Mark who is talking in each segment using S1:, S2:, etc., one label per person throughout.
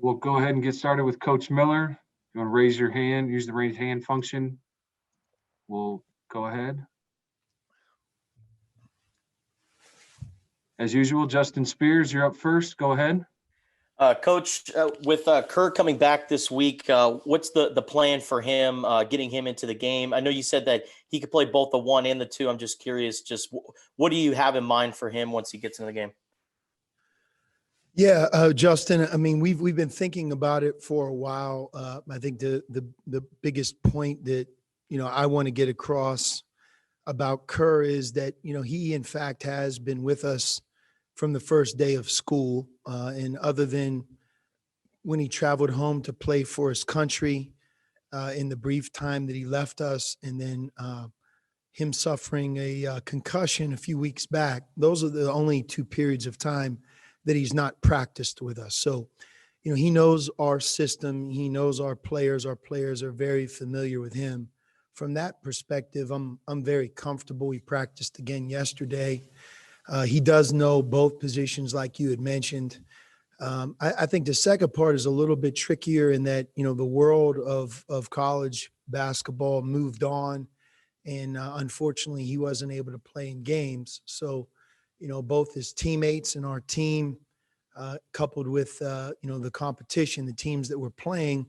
S1: We'll go ahead and get started with Coach Miller. If you want to raise your hand, use the raise hand function. We'll go ahead. As usual, Justin Spears, you're up first. Go ahead.
S2: Coach, with Kerr coming back this week, what's the plan for him, getting him into the game? I know you said that he could play both the 1 and the 2. I'm just curious, what do you have in mind for him once he gets into the game?
S3: Yeah, Justin, I mean, we've been thinking about it for a while. I think the biggest point that, I want to get across about Kerr is that, he in fact has been with us from the first day of school. And other than when he traveled home to play for his country in the brief time that he left us, and then him suffering a concussion a few weeks back, those are the only 2 periods of time that he's not practiced with us. So, he knows our system. He knows our players. Our players are very familiar with him. From that perspective, I'm very comfortable. We practiced again yesterday. He does know both positions, like you had mentioned. I think the second part is a little bit trickier in that, the world of college basketball moved on, and unfortunately he wasn't able to play in games. So, both his teammates and our team, coupled with, the competition, the teams that we're playing,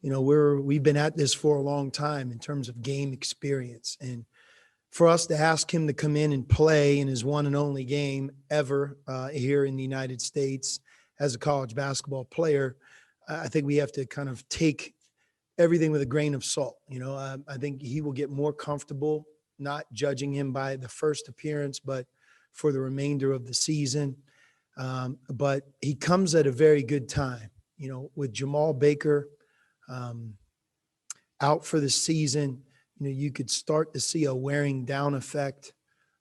S3: we've been at this for a long time in terms of game experience. And for us to ask him to come in and play in his one and only game ever here in the United States as a college basketball player, I think we have to kind of take everything with a grain of salt. I think he will get more comfortable, not judging him by the first appearance, but for the remainder of the season. But he comes at a very good time, with Jamal Baker out for the season. You could start to see a wearing down effect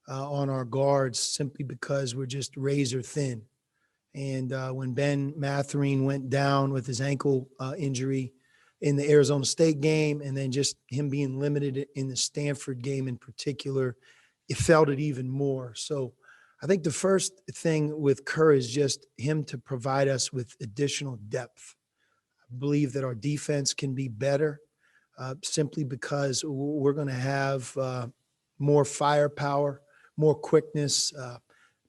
S3: on our guards simply because we're just razor thin. And when Ben Mathurin went down with his ankle injury in the Arizona State game, and then just him being limited in the Stanford game in particular, it felt it even more. So I think the first thing with Kerr is just him to provide us with additional depth. I believe that our defense can be better simply because we're going to have more firepower, more quickness.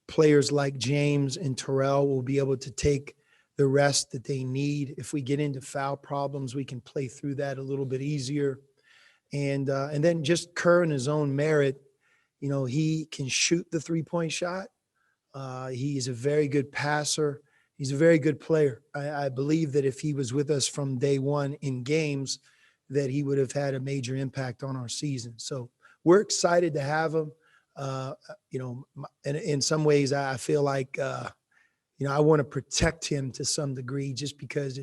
S3: Players like James and Terrell will be able to take the rest that they need. If we get into foul problems, we can play through that a little bit easier. And then just Kerr in his own merit, he can shoot the 3-point shot. He's a very good passer. He's a very good player. I believe that if he was with us from day one in games, that he would have had a major impact on our season. So we're excited to have him. And in some ways, I feel like, I want to protect him to some degree, just because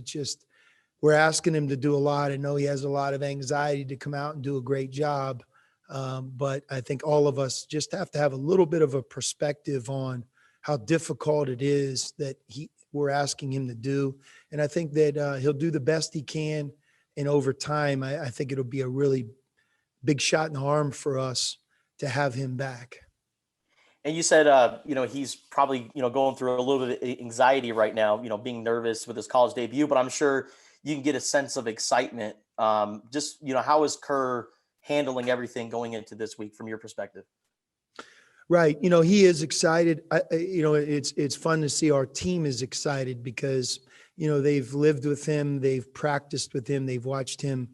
S3: we're asking him to do a lot. I know he has a lot of anxiety to come out and do a great job. But I think all of us just have to have a little bit of a perspective on how difficult it is that we're asking him to do. And I think that he'll do the best he can. And over time, I think it'll be a really big shot in the arm for us to have him back.
S2: And you said, he's probably, going through a little bit of anxiety right now, being nervous with his college debut, but I'm sure you can get a sense of excitement. How is Kerr handling everything going into this week from your perspective?
S3: Right. He is excited. It's fun to see our team is excited because, they've lived with him. They've practiced with him. They've watched him,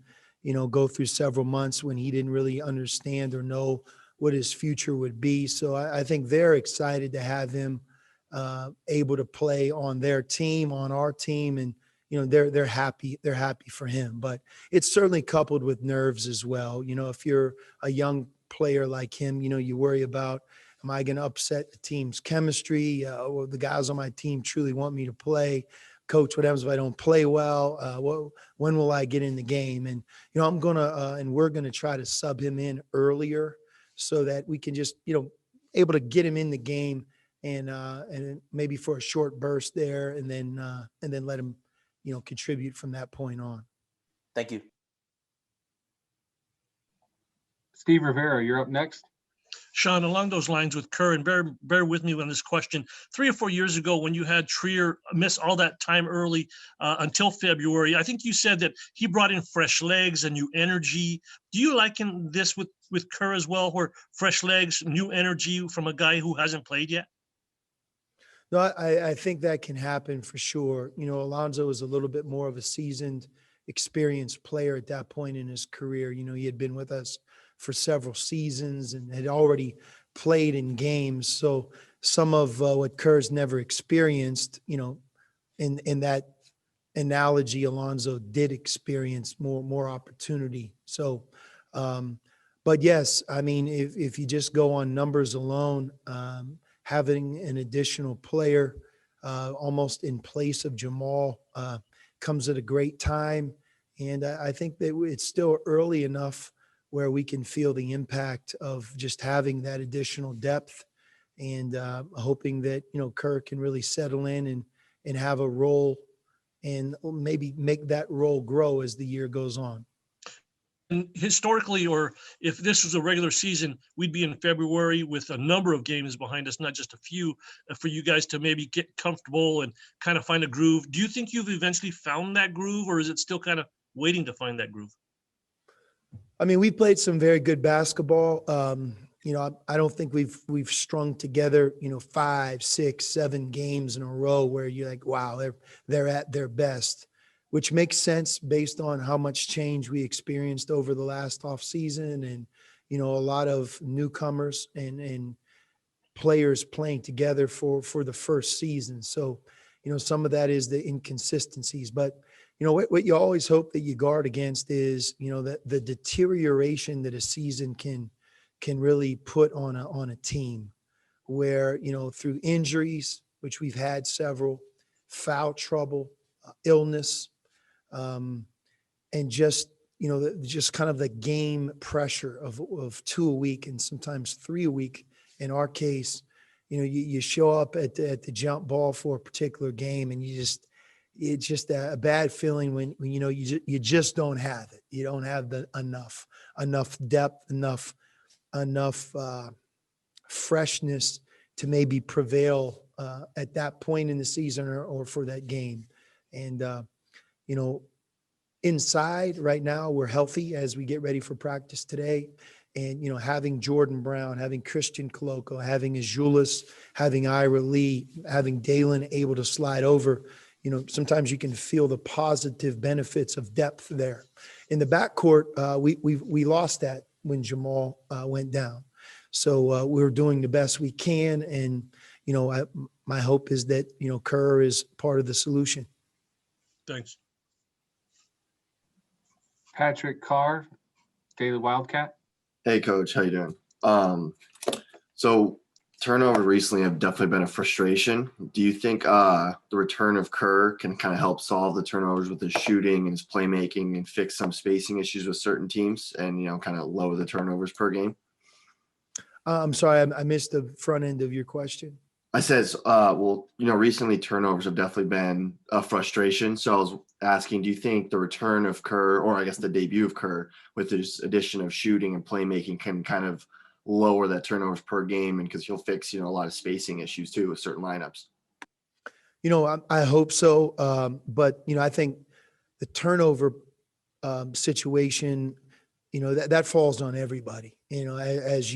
S3: go through several months when he didn't really understand or know what his future would be. So I think they're excited to have him able to play on their team, on our team. And, they're happy. They're happy for him. But it's certainly coupled with nerves as well. If you're a young player like him, you worry about, am I going to upset the team's chemistry? Or the guys on my team truly want me to play? Coach, what happens if I don't play well? When will I get in the game? And, I'm going to and we're going to try to sub him in earlier so that we can just, able to get him in the game and maybe for a short burst there and then let him, contribute from that point on.
S2: Thank you.
S1: Steve Rivera, you're up next.
S4: Sean, along those lines with Kerr, and bear with me on this question. 3 or 4 years ago, when you had Trier miss all that time early until February, I think you said that he brought in fresh legs and new energy. Do you liken this with Kerr as well, where fresh legs, new energy from a guy who hasn't played yet?
S3: No, I think that can happen for sure. Alonzo was a little bit more of a seasoned, experienced player at that point in his career. He had been with us for several seasons and had already played in games. So some of what Kerr's never experienced, in that analogy, Alonzo did experience more opportunity. So, but yes, I mean, if you just go on numbers alone, having an additional player almost in place of Jamal comes at a great time. And I think that it's still early enough where we can feel the impact of just having that additional depth, and hoping that, Kerr can really settle in and have a role and maybe make that role grow as the year goes on.
S4: And historically, or if this was a regular season, we'd be in February with a number of games behind us, not just a few, for you guys to maybe get comfortable and kind of find a groove. Do you think you've eventually found that groove, or is it still kind of waiting to find that groove?
S3: I mean, we played some very good basketball. I don't think we've strung together, 5, 6, 7 games in a row where you're like, wow, they're at their best, which makes sense based on how much change we experienced over the last off season, and, a lot of newcomers and players playing together for the first season. So, some of that is the inconsistencies, but what you always hope that you guard against is, that the deterioration that a season can really put on a team, where, through injuries, which we've had several, foul trouble, illness, and just, just kind of the game pressure of 2 a week and sometimes 3 a week. In our case, you show up at the jump ball for a particular game, and it's just a bad feeling when you just don't have it. You don't have the enough depth, enough freshness to maybe prevail at that point in the season or for that game. And, inside right now, we're healthy as we get ready for practice today. And, having Jordan Brown, having Christian Koloko, having Azuolas, having Ira Lee, having Dalen able to slide over, sometimes you can feel the positive benefits of depth there. In the backcourt, we lost that when Jamal went down. So we're doing the best we can. And, my hope is that, Kerr is part of the solution.
S4: Thanks.
S1: Patrick Carr, Daily Wildcat.
S5: Hey, Coach, how you doing? So turnover recently have definitely been a frustration. Do you think the return of Kerr can kind of help solve the turnovers with his shooting and his playmaking and fix some spacing issues with certain teams and, kind of lower the turnovers per game?
S3: I'm sorry, I missed the front end of your question.
S5: I says, recently turnovers have definitely been a frustration. So I was asking, do you think the return of Kerr, or I guess the debut of Kerr with his addition of shooting and playmaking, can kind of lower that turnovers per game, and because he'll fix, a lot of spacing issues too with certain lineups?
S3: I hope so. But, I think the turnover situation, that falls on everybody. As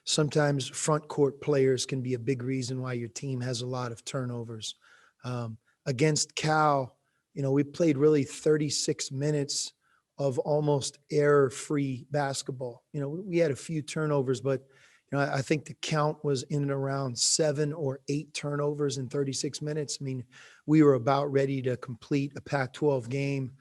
S3: sometimes front court players can be a big reason why your team has a lot of turnovers. Against Cal, we played really 36 minutes of almost error-free basketball. We had a few turnovers, but I think the count was in and around 7 or 8 turnovers in 36 minutes. I mean, we were about ready to complete a Pac-12 game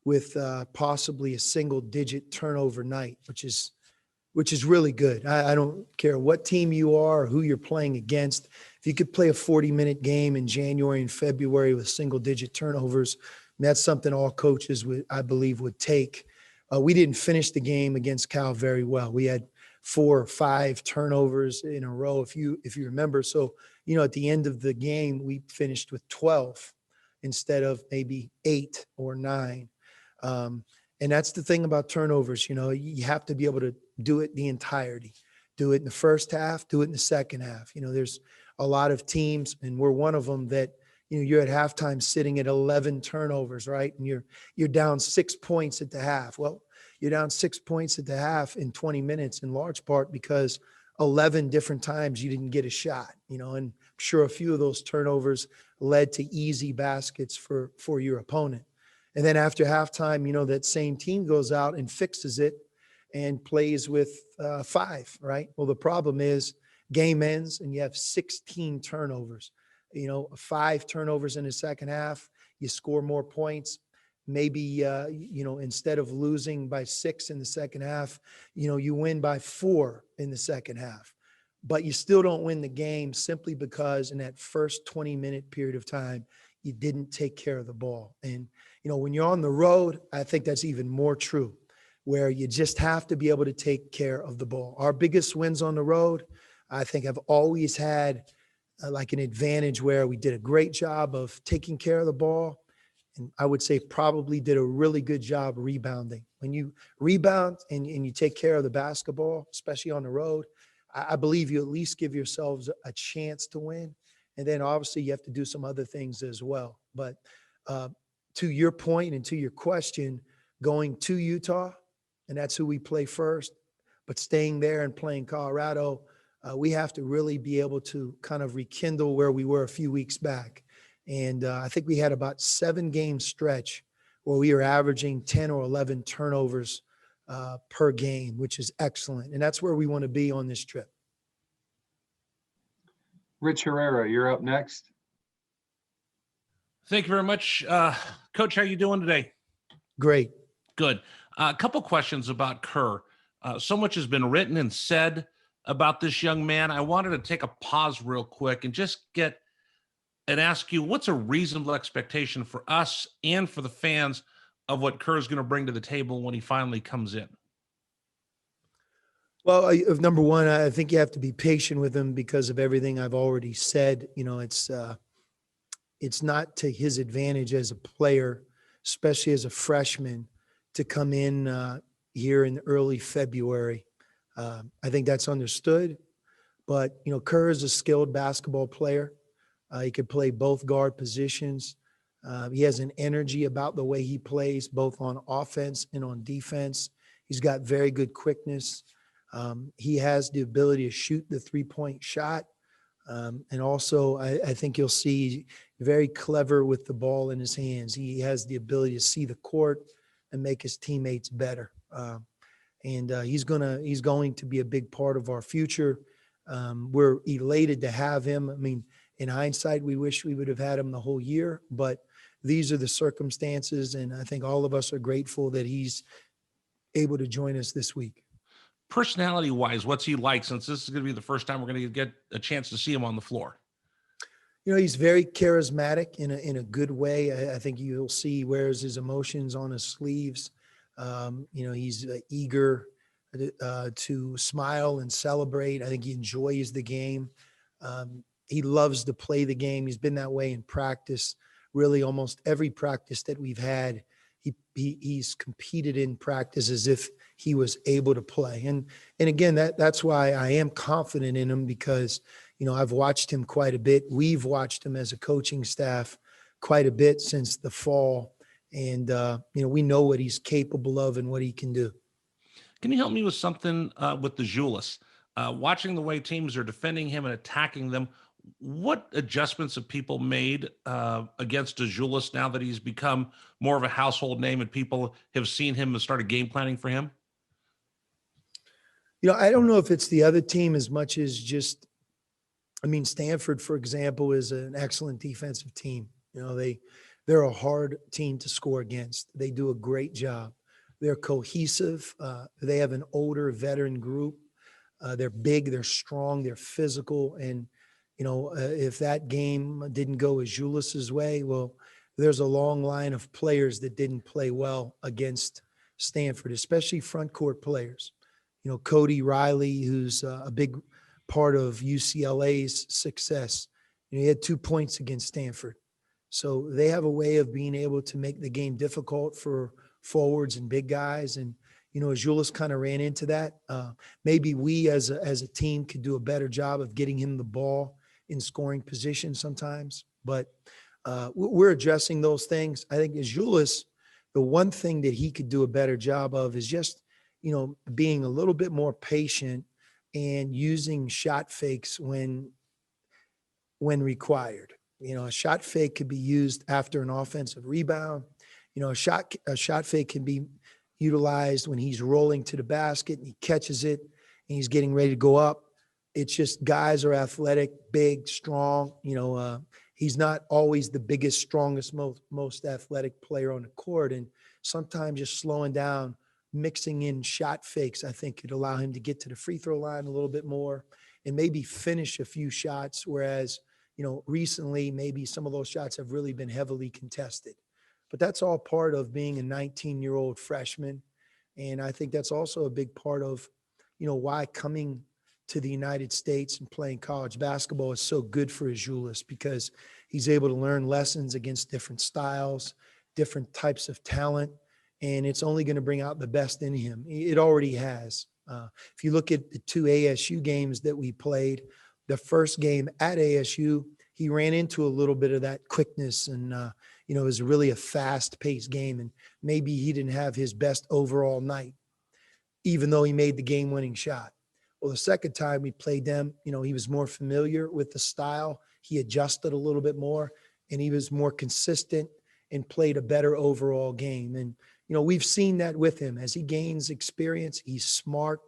S3: with possibly a single-digit turnover night, which is really good. I don't care what team you are or who you're playing against. If you could play a 40-minute game in January and February with single-digit turnovers, that's something all coaches I believe would take. We didn't finish the game against Cal very well. We had 4 or 5 turnovers in a row, if you remember. So, at the end of the game, we finished with 12 instead of maybe 8 or 9. And that's the thing about turnovers. You have to be able to do it the entirety. Do it in the first half, do it in the second half. There's a lot of teams, and we're one of them, that, you're at halftime sitting at 11 turnovers, right? And you're down 6 points at the half. Well, you're down 6 points at the half in 20 minutes, in large part because 11 different times you didn't get a shot, and I'm sure a few of those turnovers led to easy baskets for your opponent. And then after halftime, that same team goes out and fixes it and plays with 5, right? Well, the problem is game ends and you have 16 turnovers, 5 turnovers in the second half, you score more points. Maybe, instead of losing by 6 in the second half, you win by 4 in the second half, but you still don't win the game simply because in that first 20-minute period of time, you didn't take care of the ball. And, when you're on the road, I think that's even more true, where you just have to be able to take care of the ball. Our biggest wins on the road, I think, have always had like an advantage where we did a great job of taking care of the ball. And I would say probably did a really good job rebounding. When you rebound and you take care of the basketball, especially on the road, I believe you at least give yourselves a chance to win. And then obviously you have to do some other things as well. But to your point and to your question, going to Utah, and that's who we play first, but staying there and playing Colorado, we have to really be able to kind of rekindle where we were a few weeks back. And I think we had about 7-game stretch where we were averaging 10 or 11 turnovers per game, which is excellent. And that's where we want to be on this trip.
S1: Rich Herrera, you're up next.
S6: Thank you very much. Coach, how you doing today?
S3: Great.
S6: Good. A couple questions about Kerr. So much has been written and said about this young man. I wanted to take a pause real quick and just ask you, what's a reasonable expectation for us and for the fans of what Kerr is going to bring to the table when he finally comes in?
S3: Well, number one, I think you have to be patient with him because of everything I've already said. It's not to his advantage as a player, especially as a freshman, to come in here in early February. I think that's understood. But, Kerr is a skilled basketball player. He could play both guard positions. He has an energy about the way he plays, both on offense and on defense. He's got very good quickness. He has the ability to shoot the 3-point shot. And also, I think you'll see very clever with the ball in his hands. He has the ability to see the court and make his teammates better. And he's going to be a big part of our future. We're elated to have him. I mean, in hindsight, we wish we would have had him the whole year, but these are the circumstances. And I think all of us are grateful that he's able to join us this week.
S6: Personality-wise, what's he like, since this is going to be the first time we're going to get a chance to see him on the floor?
S3: He's very charismatic in a good way. I think you'll see he wears his emotions on his sleeves. He's eager to smile and celebrate. I think he enjoys the game. He loves to play the game. He's been that way in practice. Really, almost every practice that we've had, he's competed in practice as if he was able to play. And again, that's why I am confident in him, because, I've watched him quite a bit. We've watched him as a coaching staff quite a bit since the fall. And, we know what he's capable of and what he can do.
S6: Can you help me with something with the Julius? Watching the way teams are defending him and attacking them, what adjustments have people made against Azuolas now that he's become more of a household name and people have seen him and started game planning for him?
S3: I don't know if it's the other team as much as just, Stanford, for example, is an excellent defensive team. They're a hard team to score against. They do a great job. They're cohesive. They have an older veteran group. They're big, they're strong, they're physical. And, if that game didn't go Azuolas's way, well, there's a long line of players that didn't play well against Stanford, especially front court players. Cody Riley, who's a big part of UCLA's success. He had 2 points against Stanford. So they have a way of being able to make the game difficult for forwards and big guys. And, Azuolas kind of ran into that. Maybe we as a team could do a better job of getting him the ball in scoring position sometimes, but we're addressing those things. I think Azuolas, the one thing that he could do a better job of is just, being a little bit more patient and using shot fakes when required. A shot fake could be used after an offensive rebound. A shot fake can be utilized when he's rolling to the basket and he catches it and he's getting ready to go up. It's just guys are athletic, big, strong. He's not always the biggest, strongest, most athletic player on the court. And sometimes just slowing down, mixing in shot fakes, I think could allow him to get to the free throw line a little bit more and maybe finish a few shots. Whereas, recently, maybe some of those shots have really been heavily contested. But that's all part of being a 19-year-old freshman. And I think that's also a big part of, why coming to the United States and playing college basketball is so good for Azuolas, because he's able to learn lessons against different styles, different types of talent, and it's only going to bring out the best in him. It already has. If you look at the 2 ASU games that we played, the first game at ASU, he ran into a little bit of that quickness and, it was really a fast-paced game, and maybe he didn't have his best overall night, even though he made the game-winning shot. Well, the second time we played them, he was more familiar with the style. He adjusted a little bit more, and he was more consistent and played a better overall game. And, we've seen that with him. As he gains experience, he's smart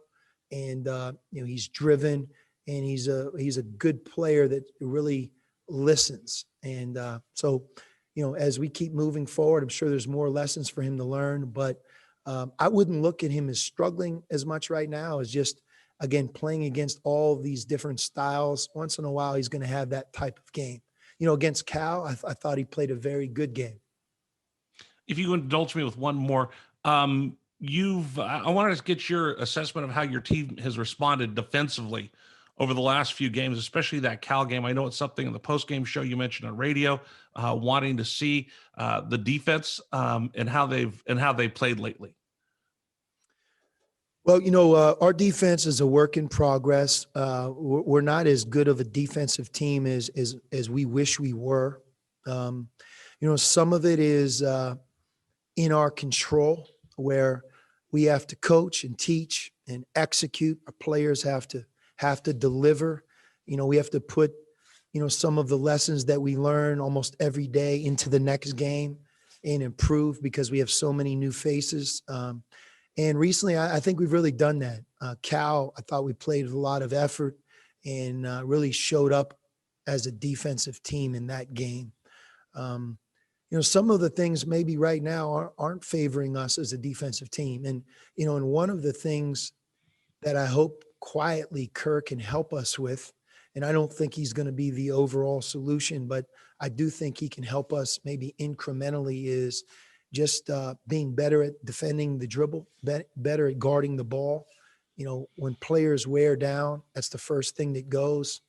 S3: and, he's driven, and he's a good player that really listens. And so, as we keep moving forward, I'm sure there's more lessons for him to learn, but I wouldn't look at him as struggling as much right now as just, again, playing against all these different styles. Once in a while, he's going to have that type of game. Against Cal, I thought he played a very good game.
S6: If you indulge me with one more, I wanted to get your assessment of how your team has responded defensively over the last few games, especially that Cal game. I know it's something in the post-game show you mentioned on radio, wanting to see the defense and how they've played lately.
S3: Well, our defense is a work in progress. We're not as good of a defensive team as we wish we were. Some of it is in our control, where we have to coach and teach and execute. Our players have to deliver. We have to put, some of the lessons that we learn almost every day into the next game and improve, because we have so many new faces. And recently, I think we've really done that. Cal, I thought we played with a lot of effort and really showed up as a defensive team in that game. Some of the things maybe right now aren't favoring us as a defensive team. And, and one of the things that I hope quietly Kerr can help us with, and I don't think he's going to be the overall solution, but I do think he can help us maybe incrementally, is just being better at defending the dribble, better at guarding the ball. When players wear down, that's the first thing that goes.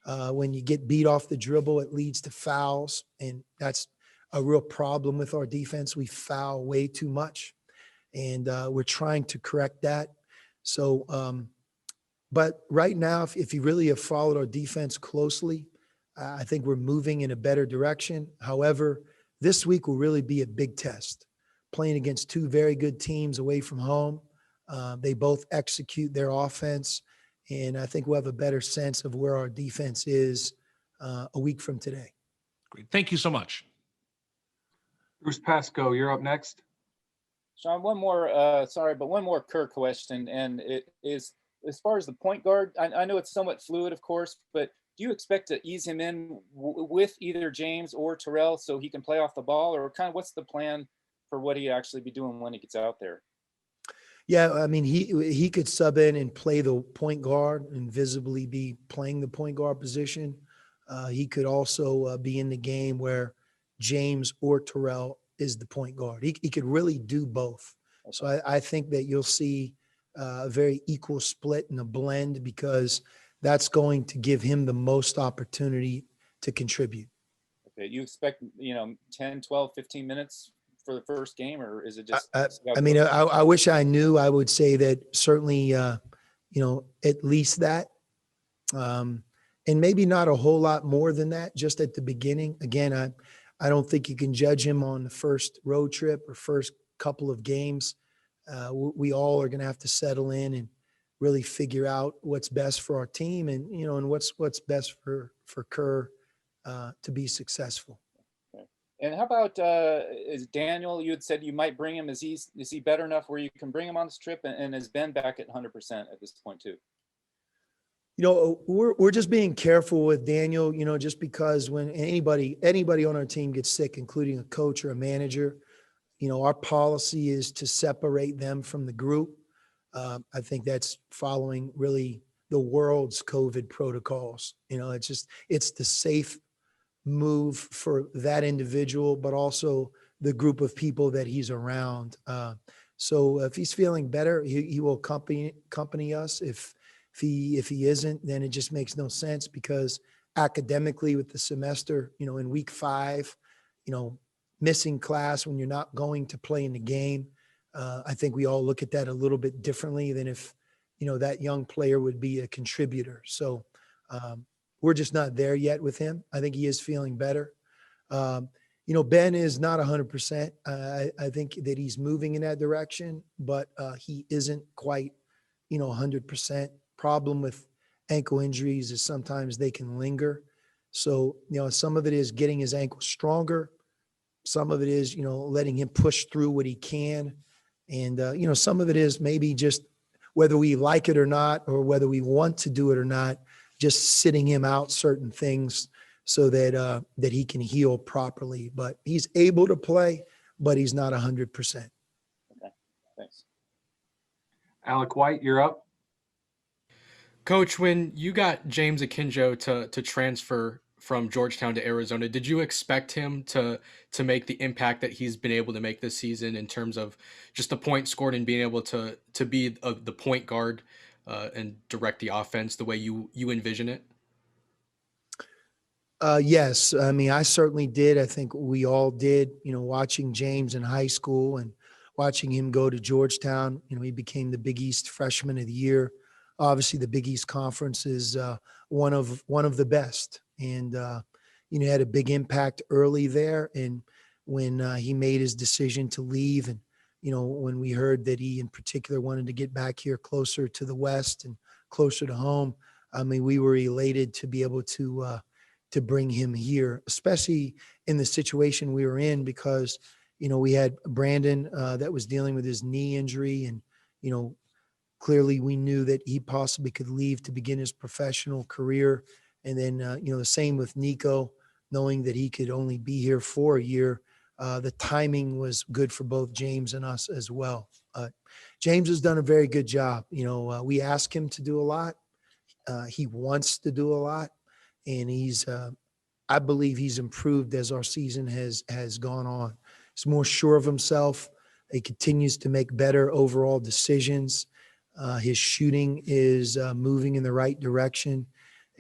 S3: When you get beat off the dribble, it leads to fouls, and that's a real problem with our defense. We foul way too much, and we're trying to correct that. So, but right now, if you really have followed our defense closely, I think we're moving in a better direction. However, this week will really be a big test, playing against 2 very good teams away from home. They both execute their offense, and I think we'll have a better sense of where our defense is a week from today.
S6: Great. Thank you so much.
S1: Bruce Pascoe, you're up next.
S7: Sean, one more Kerr question, and it is, as far as the point guard, I know it's somewhat fluid, of course, but do you expect to ease him in with either James or Terrell so he can play off the ball, or kind of what's the plan for what he actually be doing when he gets out there?
S3: Yeah, I mean, he could sub in and play the point guard and visibly be playing the point guard position. He could also be in the game where James or Terrell is the point guard. He could really do both. So I think that you'll see a very equal split and a blend, because that's going to give him the most opportunity to contribute.
S7: Okay, you expect, 10, 12, 15 minutes for the first game, or is it just?
S3: I mean, I wish I knew. I would say that certainly, at least that, and maybe not a whole lot more than that. Just at the beginning, again, I don't think you can judge him on the first road trip or first couple of games. We all are going to have to settle in and really figure out what's best for our team, and and what's best for Kerr to be successful.
S7: And how about is Daniel? You had said you might bring him. Is he better enough where you can bring him on this trip? And is Ben back at 100% at this point too?
S3: We're just being careful with Daniel. Just because when anybody on our team gets sick, including a coach or a manager, our policy is to separate them from the group. I think that's following really the world's COVID protocols. It's the safe move for that individual, but also the group of people that he's around. So if he's feeling better, he will accompany us. If he isn't, then it just makes no sense, because academically with the semester, in week 5, missing class when you're not going to play in the game, I think we all look at that a little bit differently than if, that young player would be a contributor. So we're just not there yet with him. I think he is feeling better. Ben is not 100%. I think that he's moving in that direction, but he isn't quite, 100%. Problem with ankle injuries is sometimes they can linger. So, some of it is getting his ankle stronger. Some of it is, letting him push through what he can. And, some of it is maybe just whether we like it or not, or whether we want to do it or not, just sitting him out certain things so that that he can heal properly. But he's able to play, but he's not 100%.
S7: Okay, thanks.
S1: Alec White, you're up.
S8: Coach, when you got James Akinjo to transfer from Georgetown to Arizona, did you expect him to make the impact that he's been able to make this season in terms of just the points scored and being able to be the point guard and direct the offense the way you envision it?
S3: Yes. I mean, I certainly did. I think we all did, watching James in high school and watching him go to Georgetown. He became the Big East Freshman of the Year. Obviously, the Big East Conference is one of the best. And, had a big impact early there. And when he made his decision to leave, and, when we heard that he in particular wanted to get back here closer to the West and closer to home, I mean, we were elated to be able to bring him here, especially in the situation we were in, because, we had Brandon that was dealing with his knee injury, and, clearly we knew that he possibly could leave to begin his professional career. And then, the same with Nico, knowing that he could only be here for a year. The timing was good for both James and us as well. James has done a very good job. We ask him to do a lot. He wants to do a lot. And I believe he's improved as our season has gone on. He's more sure of himself. He continues to make better overall decisions. His shooting is moving in the right direction.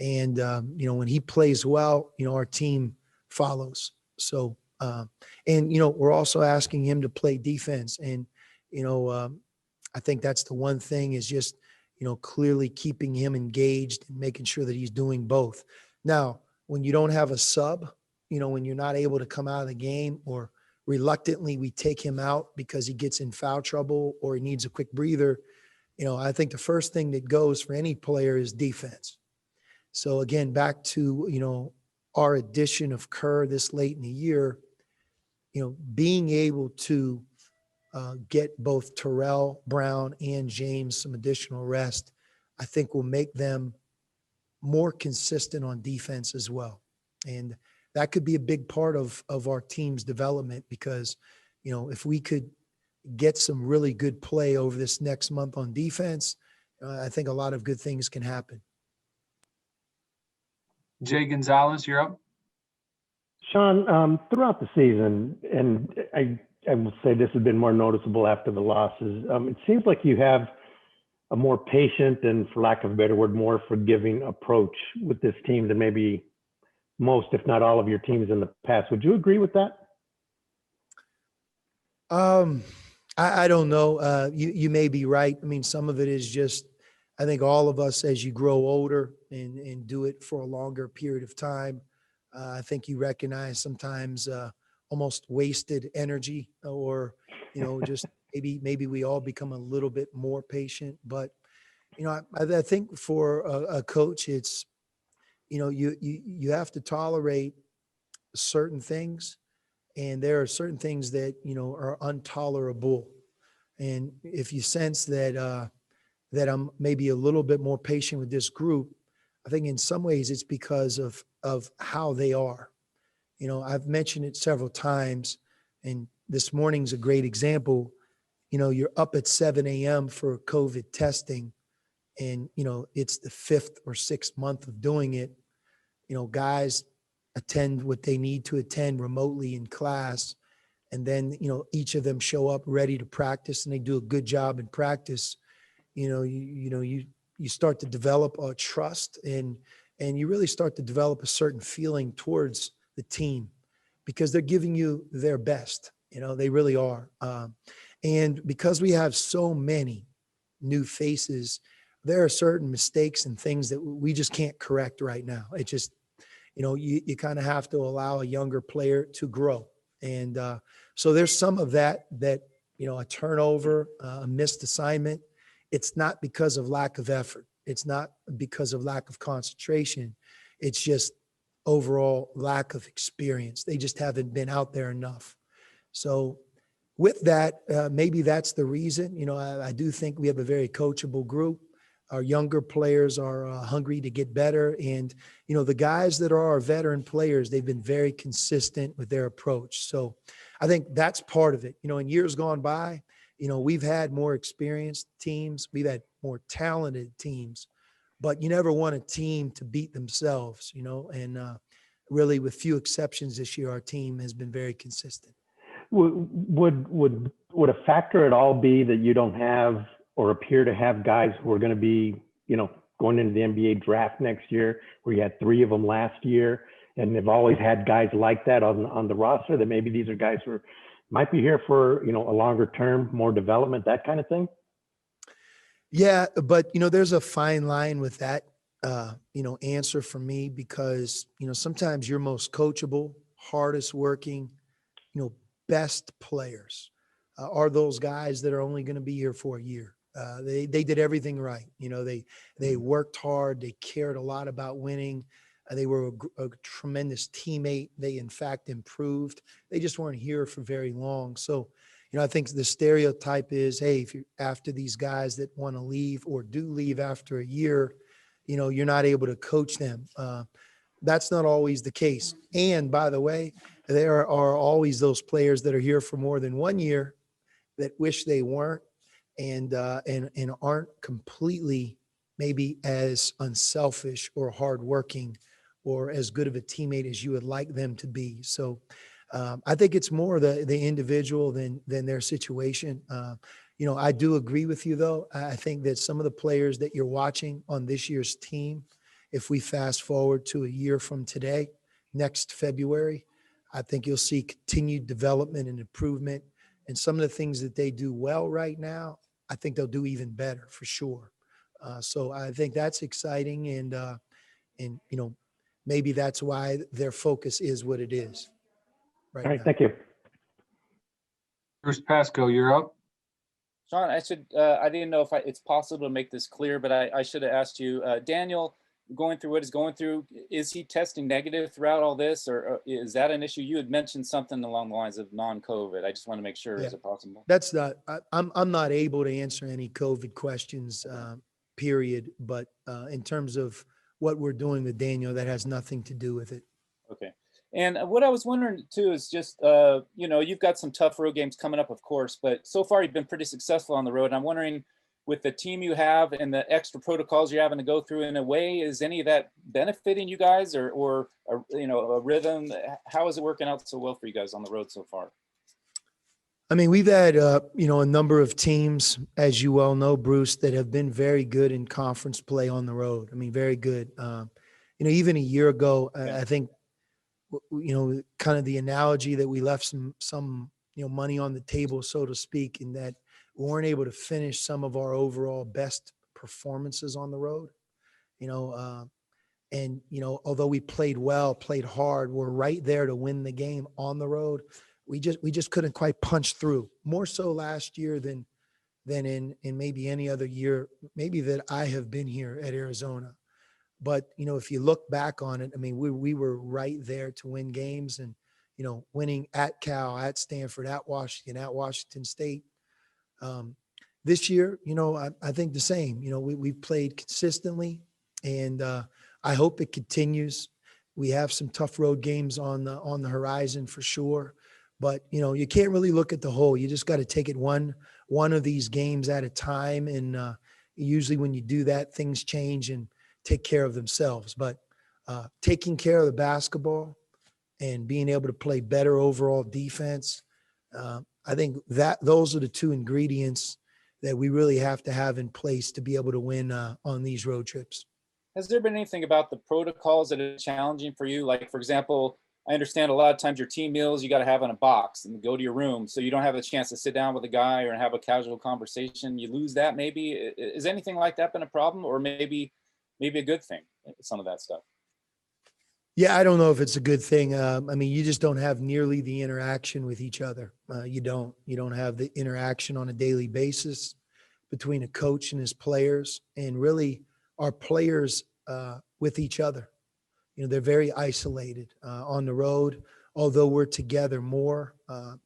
S3: And, when he plays well, our team follows. So, we're also asking him to play defense. And, I think that's the one thing is just, clearly keeping him engaged and making sure that he's doing both. Now, when you don't have a sub, when you're not able to come out of the game, or reluctantly we take him out because he gets in foul trouble or he needs a quick breather, I think the first thing that goes for any player is defense. So again, back to, our addition of Kerr this late in the year, being able to get both Terrell, Brown, and James some additional rest, I think will make them more consistent on defense as well. And that could be a big part of our team's development, because, if we could get some really good play over this next month on defense, I think a lot of good things can happen.
S1: Jay Gonzalez, you're up.
S9: Sean, throughout the season, and I will say this has been more noticeable after the losses, it seems like you have a more patient and, for lack of a better word, more forgiving approach with this team than maybe most, if not all, of your teams in the past. Would you agree with that?
S3: Um, I don't know. You may be right. I mean, some of it is just, I think all of us, as you grow older and do it for a longer period of time, I think you recognize sometimes almost wasted energy, or, just maybe we all become a little bit more patient. But, I think for a coach, it's, you have to tolerate certain things, and there are certain things that, are intolerable. And if you sense that I'm maybe a little bit more patient with this group, I think in some ways it's because of how they are. I've mentioned it several times, and this morning's a great example. You're up at 7 a.m. for COVID testing, and it's the 5th or 6th month of doing it. Guys attend what they need to attend remotely in class, and then each of them show up ready to practice, and they do a good job in practice. You start to develop a trust, and you really start to develop a certain feeling towards the team, because they're giving you their best. They really are. And because we have so many new faces, there are certain mistakes and things that we just can't correct right now. It just, you kind of have to allow a younger player to grow. And so there's some of that, a turnover, a missed assignment. It's not because of lack of effort. It's not because of lack of concentration. It's just overall lack of experience. They just haven't been out there enough. So with that, maybe that's the reason. I do think we have a very coachable group. Our younger players are hungry to get better. And, the guys that are our veteran players, they've been very consistent with their approach. So I think that's part of it. In years gone by, we've had more experienced teams. We've had more talented teams, but you never want a team to beat themselves, and really, with few exceptions this year, our team has been very consistent.
S9: Would a factor at all be that you don't have or appear to have guys who are going to be, going into the NBA draft next year, where you had 3 of them last year, and they've always had guys like that on the roster, that maybe these are guys who might be here for, a longer term, more development, that kind of thing?
S3: Yeah, but there's a fine line with that, answer for me, because, sometimes your most coachable, hardest working, best players are those guys that are only going to be here for a year. They did everything right. They worked hard. They cared a lot about winning. They were a tremendous teammate. They, in fact, improved. They just weren't here for very long. So, I think the stereotype is, hey, if you're after these guys that want to leave or do leave after a year, you're not able to coach them. That's not always the case. And by the way, there are always those players that are here for more than 1 year that wish they weren't, and aren't completely maybe as unselfish or hardworking or as good of a teammate as you would like them to be. So I think it's more the individual than their situation. I do agree with you, though. I think that some of the players that you're watching on this year's team, if we fast forward to a year from today, next February, I think you'll see continued development and improvement. And some of the things that they do well right now, I think they'll do even better for sure. So I think that's exciting, and maybe that's why their focus is what it is right
S9: All right,
S3: now.
S9: thank you.
S1: Bruce Pasco, you're up.
S7: Sean, I didn't know if it's possible to make this clear, but I should have asked you, Daniel, going through what he's going through, is he testing negative throughout all this, or is that an issue? You had mentioned something along the lines of non-COVID. I just want to make sure,
S3: Yeah.
S7: is it possible?
S3: That's not, I'm not able to answer any COVID questions, period. But in terms of what we're doing with Daniel, that has nothing to do with it.
S7: Okay. And what I was wondering too is just, you've got some tough road games coming up, of course, but so far you've been pretty successful on the road. And I'm wondering, with the team you have and the extra protocols you're having to go through, in a way, is any of that benefiting you guys, or a rhythm? How is it working out so well for you guys on the road so far?
S3: I mean, we've had, a number of teams, as you well know, Bruce, that have been very good in conference play on the road. I mean, very good. Even a year ago, I think, kind of the analogy that we left some money on the table, so to speak, in that we weren't able to finish some of our overall best performances on the road. And although we played well, played hard, we're right there to win the game on the road. We just couldn't quite punch through. More so last year than in maybe any other year, maybe that I have been here at Arizona. But, if you look back on it, I mean, we were right there to win games, and, winning at Cal, at Stanford, at Washington State. This year, I think the same. We've played consistently, and I hope it continues. We have some tough road games on the horizon for sure. But, you can't really look at the whole. You just got to take it one of these games at a time. And usually when you do that, things change and take care of themselves. But taking care of the basketball and being able to play better overall defense, I think that those are the two ingredients that we really have to have in place to be able to win on these road trips.
S7: Has there been anything about the protocols that are challenging for you? Like, for example, I understand a lot of times your team meals you got to have in a box and go to your room, so you don't have a chance to sit down with a guy or have a casual conversation. You lose that maybe. Is anything like that been a problem, or maybe a good thing, some of that stuff?
S3: Yeah, I don't know if it's a good thing. I mean, you just don't have nearly the interaction with each other. You don't have the interaction on a daily basis between a coach and his players, and really our players with each other. They're very isolated on the road, although we're together more,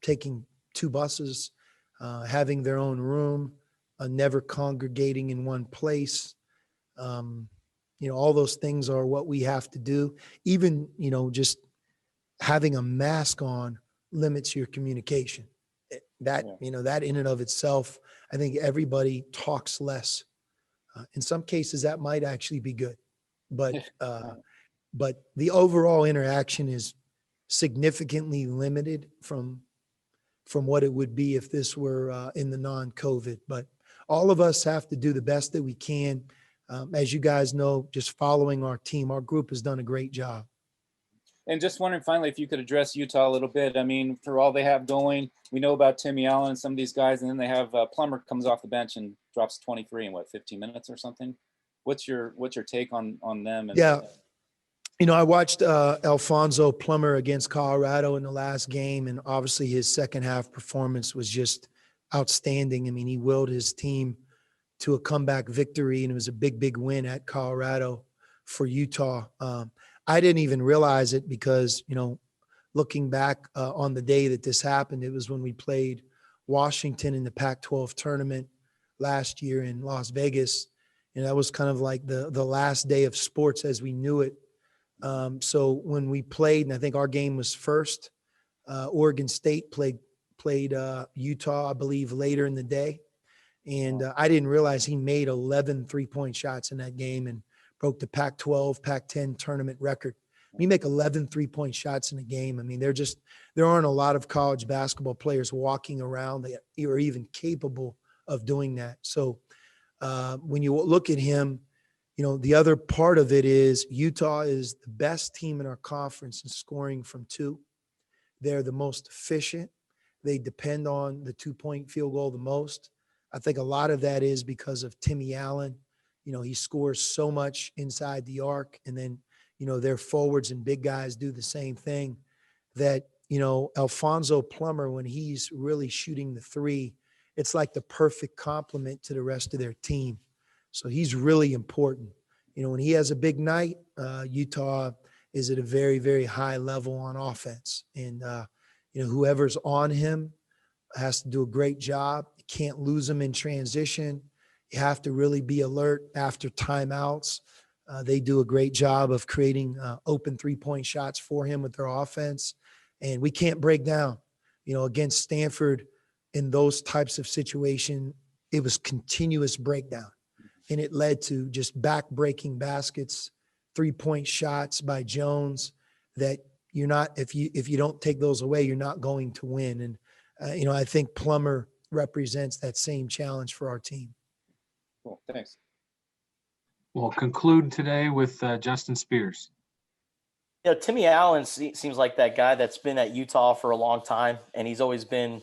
S3: taking two buses, having their own room, never congregating in one place. All those things are what we have to do. Even, just having a mask on limits your communication. That in and of itself, I think everybody talks less. In some cases, that might actually be good, but the overall interaction is significantly limited from what it would be if this were in the non-COVID. But all of us have to do the best that we can. As you guys know, just following our team, our group has done a great job.
S7: And just wondering finally if you could address Utah a little bit. I mean, for all they have going, we know about Timmy Allen and some of these guys, and then they have Plummer comes off the bench and drops 23 in 15 minutes or something. What's your take on them?
S3: Yeah. I watched Alfonso Plummer against Colorado in the last game, and obviously his second half performance was just outstanding. I mean, he willed his team to a comeback victory, and it was a big win at Colorado for Utah. I didn't even realize it because, looking back on the day that this happened, it was when we played Washington in the Pac-12 tournament last year in Las Vegas. And that was kind of like the last day of sports as we knew it. So when we played, and I think our game was first, Oregon State played Utah, I believe, later in the day. And I didn't realize he made 11 3-point shots in that game and broke the Pac-12, Pac-10 tournament record. We make 11 3-point shots in a game. I mean, there aren't a lot of college basketball players walking around that are even capable of doing that. So when you look at him, the other part of it is Utah is the best team in our conference in scoring from two. They're the most efficient. They depend on the 2-point field goal the most. I think a lot of that is because of Timmy Allen. He scores so much inside the arc, and then, their forwards and big guys do the same thing. That, Alfonso Plummer, when he's really shooting the three, it's like the perfect complement to the rest of their team. So he's really important. When he has a big night, Utah is at a very, very high level on offense. And, whoever's on him has to do a great job. You can't lose him in transition. You have to really be alert after timeouts. They do a great job of creating open 3-point shots for him with their offense. And we can't break down. Against Stanford in those types of situations, it was continuous breakdown. And it led to just back-breaking baskets, 3-point shots by Jones that you're not, if you don't take those away, you're not going to win. And, I think Plummer represents that same challenge for our team.
S7: Cool, thanks.
S1: We'll conclude today with Justin Spears.
S2: Timmy Allen seems like that guy that's been at Utah for a long time, and he's always been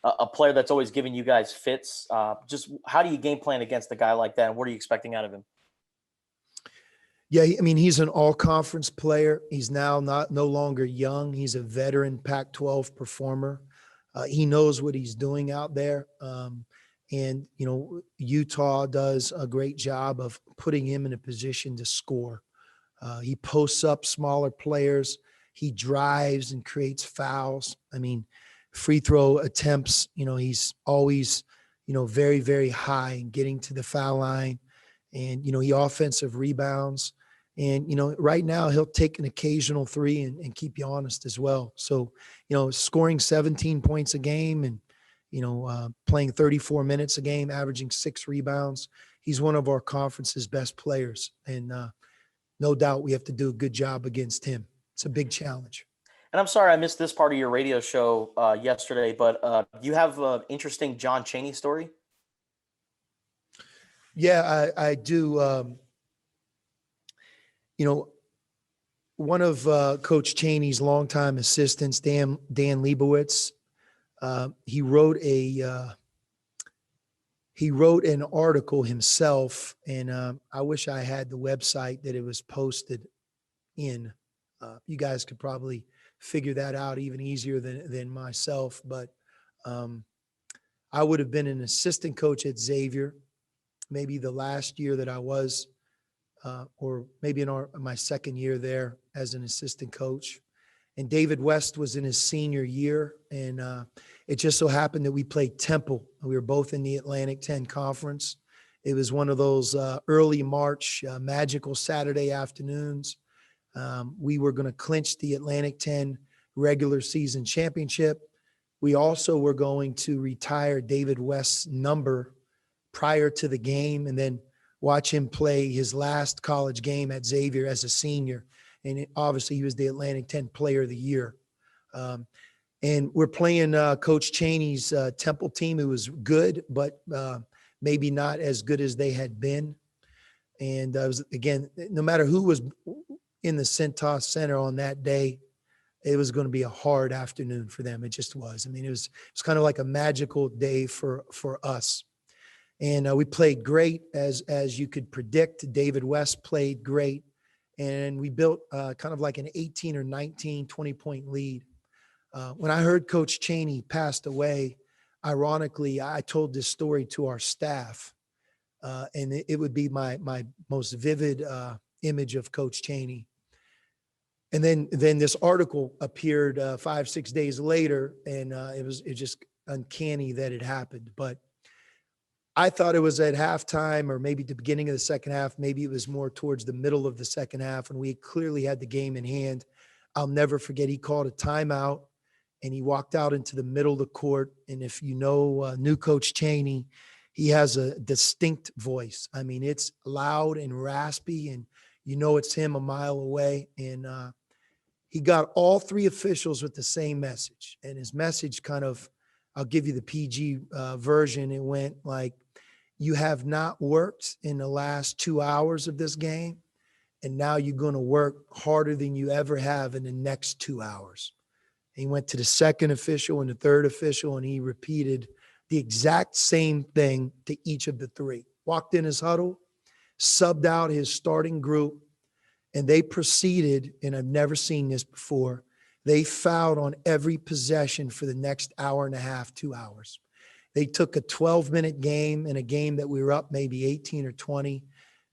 S2: a player that's always given you guys fits. Just how do you game plan against a guy like that, and what are you expecting out of him?
S3: Yeah, I mean, he's an all-conference player. He's now no longer young. He's a veteran Pac-12 performer. He knows what he's doing out there. And, Utah does a great job of putting him in a position to score. He posts up smaller players. He drives and creates fouls. I mean, free throw attempts, he's always, very, very high in getting to the foul line. And, he offensive rebounds. And, right now he'll take an occasional three and keep you honest as well. So, scoring 17 points a game and, playing 34 minutes a game, averaging 6 rebounds. He's one of our conference's best players. And no doubt we have to do a good job against him. It's a big challenge.
S2: And I'm sorry I missed this part of your radio show yesterday, but you have an interesting John Chaney story?
S3: Yeah, I do. One of Coach Chaney's longtime assistants, Dan Leibowitz, he wrote an article himself, and I wish I had the website that it was posted in. You guys could probably figure that out even easier than myself, but I would have been an assistant coach at Xavier, maybe the last year that I was, or maybe in my second year there as an assistant coach. And David West was in his senior year, and it just so happened that we played Temple. We were both in the Atlantic 10 Conference. It was one of those early March magical Saturday afternoons. We were going to clinch the Atlantic 10 regular season championship. We also were going to retire David West's number prior to the game and then watch him play his last college game at Xavier as a senior. And obviously he was the Atlantic 10 Player of the Year. And we're playing Coach Chaney's Temple team, who was good, but maybe not as good as they had been. And again, no matter who was in the Cintas Center on that day, it was going to be a hard afternoon for them. It just was. I mean, it was kind of like a magical day for us. And we played great, as you could predict. David West played great. And we built kind of like an 18 or 19, 20-point lead. When I heard Coach Chaney passed away, ironically, I told this story to our staff. And it would be my most vivid image of Coach Chaney. And then this article appeared 5-6 days later, and it was just uncanny that it happened. But I thought it was at halftime or maybe the beginning of the second half. Maybe it was more towards the middle of the second half, and we clearly had the game in hand. I'll never forget, he called a timeout, and he walked out into the middle of the court. And if you know new Coach Chaney, he has a distinct voice. I mean, it's loud and raspy, and it's him a mile away. And he got all 3 officials with the same message. And his message kind of, I'll give you the PG version. It went like, you have not worked in the last 2 hours of this game, and now you're going to work harder than you ever have in the next 2 hours. He went to the second official and the third official, and he repeated the exact same thing to each of the 3. Walked in his huddle, subbed out his starting group, and they proceeded, and I've never seen this before, they fouled on every possession for the next hour and a half, 2 hours. They took a 12-minute game in a game that we were up maybe 18 or 20.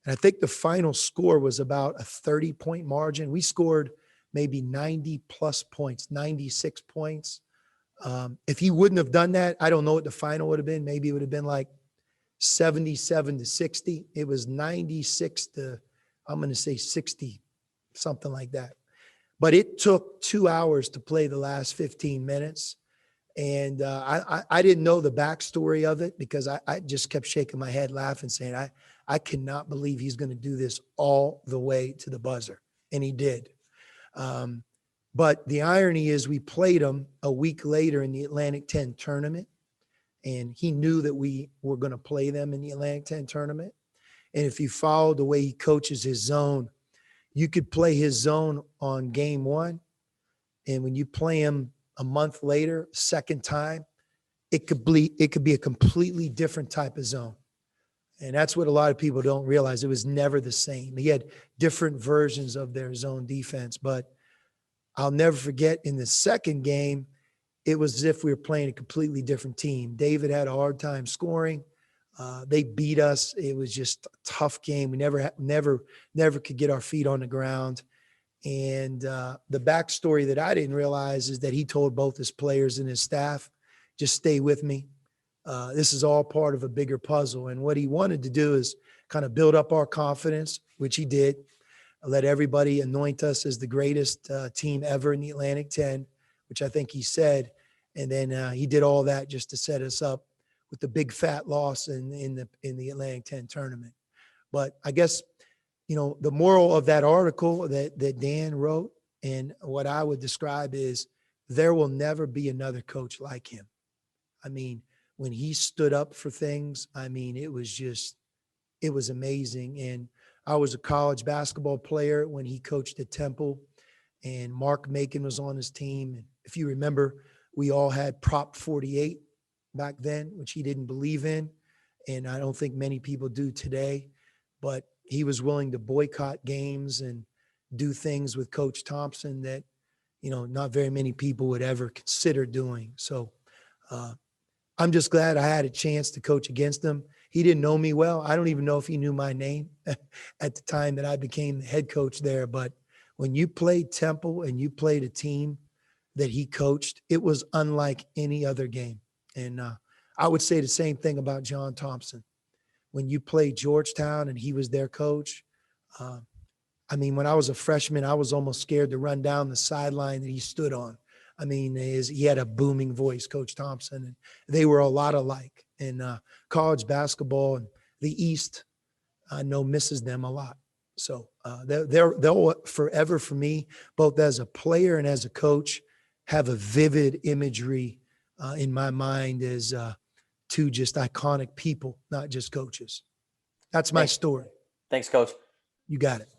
S3: And I think the final score was about a 30-point margin. We scored maybe 90-plus points, 96 points. If he wouldn't have done that, I don't know what the final would have been. Maybe it would have been like 77-60. It was 96 to, I'm going to say 60, something like that. But it took 2 hours to play the last 15 minutes. And I didn't know the backstory of it because I just kept shaking my head, laughing, saying, I cannot believe he's going to do this all the way to the buzzer. And he did. But the irony is we played him a week later in the Atlantic 10 tournament. And he knew that we were going to play them in the Atlantic 10 tournament. And if you follow the way he coaches his zone, you could play his zone on game one, and when you play him a month later, second time, it could be a completely different type of zone. And that's what a lot of people don't realize. It was never the same. He had different versions of their zone defense, but I'll never forget in the second game, it was as if we were playing a completely different team. David had a hard time scoring. They beat us. It was just a tough game. We never could get our feet on the ground. And the backstory that I didn't realize is that he told both his players and his staff, just stay with me. This is all part of a bigger puzzle. And what he wanted to do is kind of build up our confidence, which he did. Let everybody anoint us as the greatest team ever in the Atlantic 10, which I think he said. And then he did all that just to set us up with the big fat loss in the Atlantic 10 tournament. But I guess, the moral of that article that Dan wrote and what I would describe is there will never be another coach like him. I mean, when he stood up for things, I mean, it was amazing. And I was a college basketball player when he coached at Temple, and Mark Macon was on his team. And if you remember, we all had Prop 48 back then, which he didn't believe in. And I don't think many people do today, but he was willing to boycott games and do things with Coach Thompson that, not very many people would ever consider doing. So I'm just glad I had a chance to coach against him. He didn't know me well. I don't even know if he knew my name at the time that I became the head coach there. But when you played Temple and you played a team that he coached, it was unlike any other game. And I would say the same thing about John Thompson. When you played Georgetown and he was their coach, when I was a freshman, I was almost scared to run down the sideline that he stood on. He had a booming voice, Coach Thompson, and they were a lot alike. And college basketball and the East, I know, misses them a lot. So they'll forever, for me, both as a player and as a coach, have a vivid imagery in my mind as two just iconic people, not just coaches. That's my story.
S2: Thanks, Coach.
S3: You got it.